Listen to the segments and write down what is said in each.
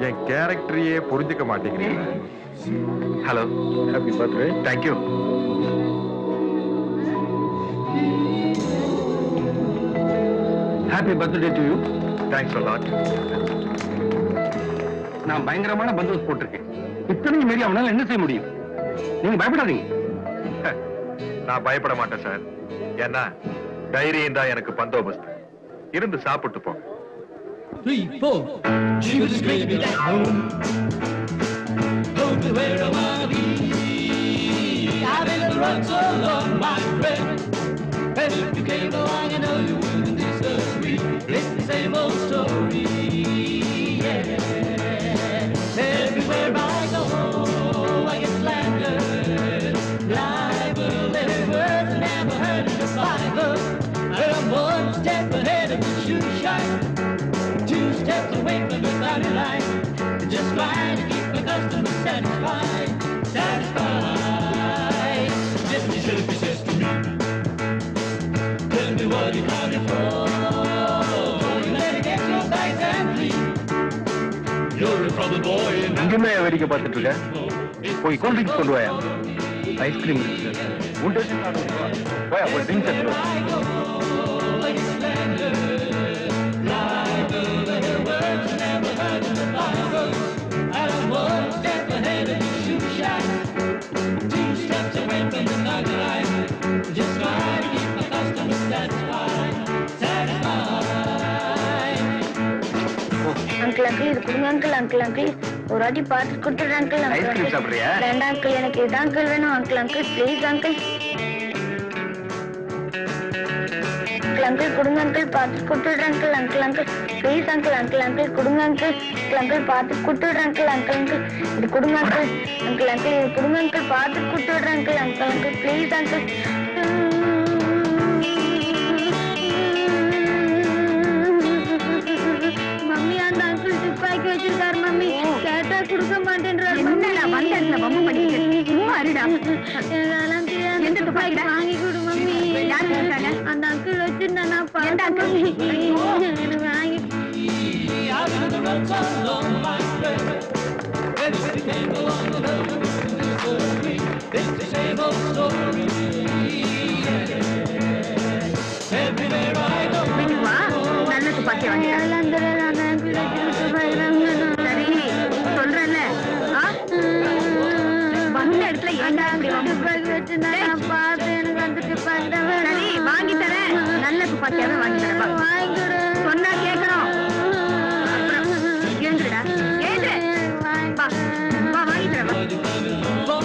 என் கேரக்டரையே புரிஞ்சுக்க மாட்டேங்கிறீங்க. Hello, happy birthday. Thank you. Happy birthday to you. Thanks a lot. நான் பயங்கரமான பந்தோபஸ்து போட்டிருக்கேன். இத்தனையும் மீறி அவனால என்ன செய்ய முடியும்? நீங்க பயப்படாதீங்க. நான் பயப்பட மாட்டேன் சார். ஏன்னா தைரியம் தான் எனக்கு பந்தோபஸ்து. இருந்து சாப்பிட்டு போ. 3, 4. She was screaming at home. Told me where am I be? I've been run so long, my friend. And if you came along, I know you wouldn't disagree. It's the same old story. Yeah. Everywhere I go, I get slandered. Libel, every word I never heard in the Bible. I'm one step ahead of the shoe shine. 2 steps away from the body line. Just trying to keep my customers satisfied. Satisfied. Just as if he says to me, tell me what you got it for. You better get your sights and free. You're a trouble boy. இங்குமே வேடிக்கை பார்த்துட்டு இருக்க. போய் gold drinks கொண்டு வாயா. Ice cream இருக்கு sir. உண்டு போயா, போய் ட்ரிங்க்ஸ் எடுத்து வா. அங்கிள் அங்கிள் இது கொடுங்க அங்கிள். அங்கிள் அங்கிள் ஒரு வாட்டி பார்த்து கொடுத்துடுறேன் அங்கிள். ஐஸ்கிரீம் சாப்பிடுறியா? வேண்டாம் அங்கிள், எனக்கு இதுதான் அங்கிள் வேணும். Uncle uncle please uncle. Uncle uncle கொடுங்க அங்கிள், பார்த்து கொடுத்துடுறேன் uncle. Uncle uncle please uncle. Uncle uncle கொடுங்க அங்கிள். அங்கிள் அங்கிள் பார்த்து கொடுத்துடுறேன் அங்கிள். அங்கிள் அங்கிள் இது கொடுங்க அங்கிள். அங்கிள் அங்கிள் இது கொடுங்க அங்கிள், பார்த்து கொடுத்துடுறேன் uncle. Uncle uncle please uncle. Mummy அந்த அங்கிள் துப்பாக்கி வச்சிருக்காரு மம்மி. கேட்டா கொடுக்க மாட்டேன்றாரு. என்னடா வந்த இடத்துல பொம்மை பண்ணிட்டு சும்மா அருடா. அதெல்லாம் தெரியாது. எந்த துப்பாக்கி வாங்கி கொடு மம்மி. யார் கொடுத்தாங்க? அந்த அங்கிள் வச்சிருந்தா நான் பார்த்தேன் மம்மி. எனக்கு வாங்கி I've been the run so long, my friend. Everybody came along and heard you wouldn't disagree. It's the same old story. Everywhere I go. வா, நல்ல துப்பாக்கி வாங்கி அதெல்லாம் தெரியாது. அந்த அங்கிள் வச்சிருக்க சரி சொல்றேன்ல. வந்த இடத்துல ஏன்டா அப்படி வம்பு? துப்பாக்கி வச்சிருந்தா நான் பார்த்தேன். எனக்கு அந்த துப்பாக்கி தான் வேணும். சரி வாங்கி தரேன். நல்ல துப்பாக்கியாவே வாங்கி தரேன். வா. வாங்கி கொடு. சொன்னா கேட்கணும். அப்புறம் ஏந்துடா, ஏந்து. வா வா வாங்கி தரேன். வா.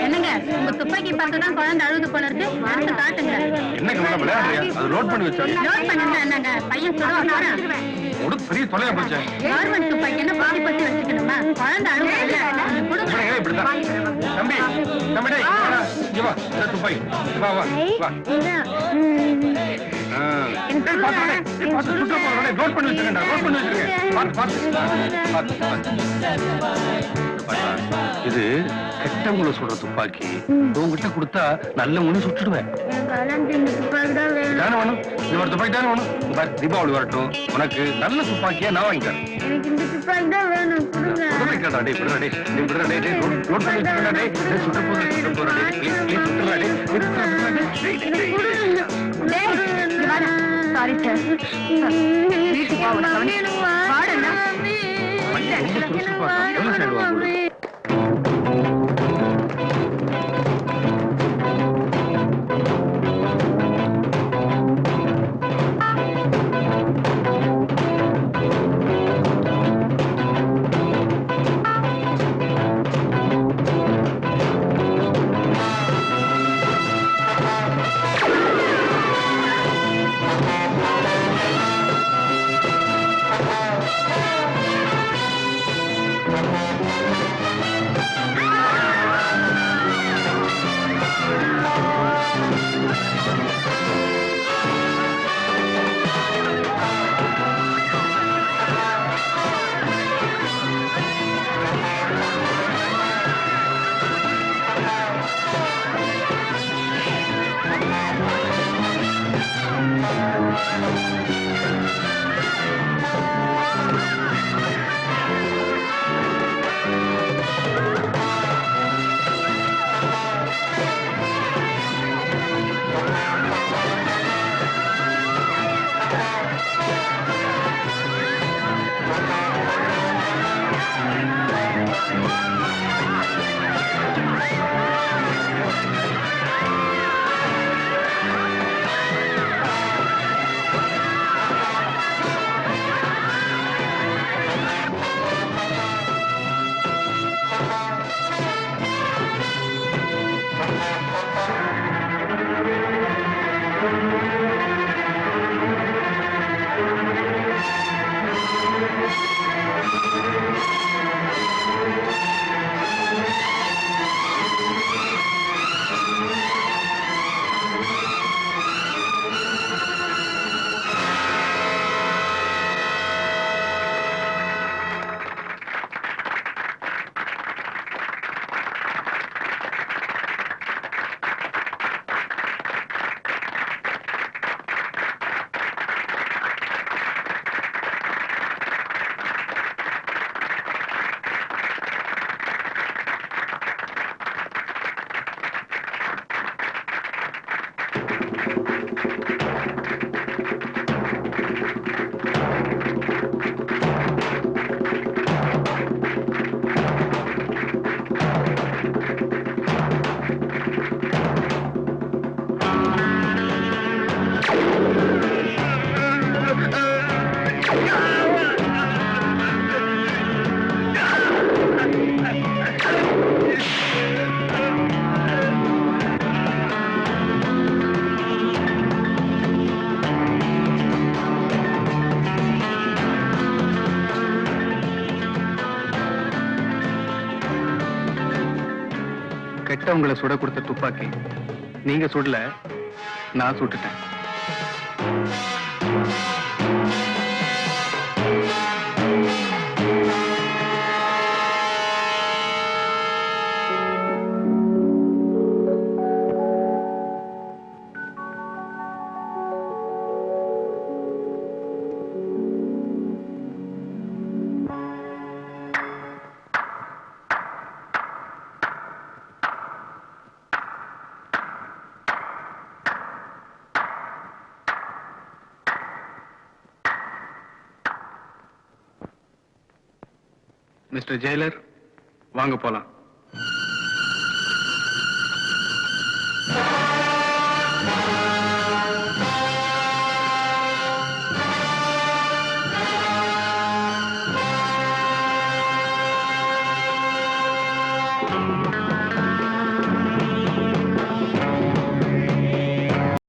என்னங்க உங்க துப்பாக்கி பார்த்துதான் குழந்தை அழுது போல இருக்கு. எடுத்து காட்டுங்க. என்ன கமலா விளையாடுறியா? அது லோட் பண்ணி வச்சாங்க. நோட் பண்ணுங்க என்னங்க? பையன் சுட போறான். ஒரு பெரிய தொலையா போச்சு. கவர்மெண்ட் துப்பாக்கி என்ன பத்தி பத்தி வச்சுக்கணுமா? குழந்தை அழுது கொடுங்க. இப்படிதான் தம்பி தம்பி டேய் வாடா. இங்க வா இந்த துப்பாக்கி வா வா வா. நோட் பண்ணி வச்சிருக்கேன். நோட் பண்ணி வச்சிருக்கேன். பார்த்து இது கெட்டவங்களை சுடுற துப்பாக்கி. உங்ககிட்ட கொடுத்தா நல்லவங்க சுட்டுடுவேன். தானே வேணும். இது ஒரு துப்பாக்கி தானே வேணும். தீபாவளி வரட்டும், உனக்கு நல்ல துப்பாக்கியா நான் வாங்கிக்கிறேன். கேட்டா டே விடுறா டே நீ விடுறா டே நோட் பண்ணி வச்சிருக்கா டே சுட்டு போற சுட்டுறா டே சாரி சார். வீட்டுக்கு போகணும். வாடா. ரொம்ப சுறுசுறுப்பா எவ்வளவு சைடு வாங்க. கெட்டவங்களை சுட கொடுத்த துப்பாக்கி நீங்க சுடல, நான் சுட்டுட்டேன். மிஸ்டர் ஜெயிலர், வாங்க போலாம்.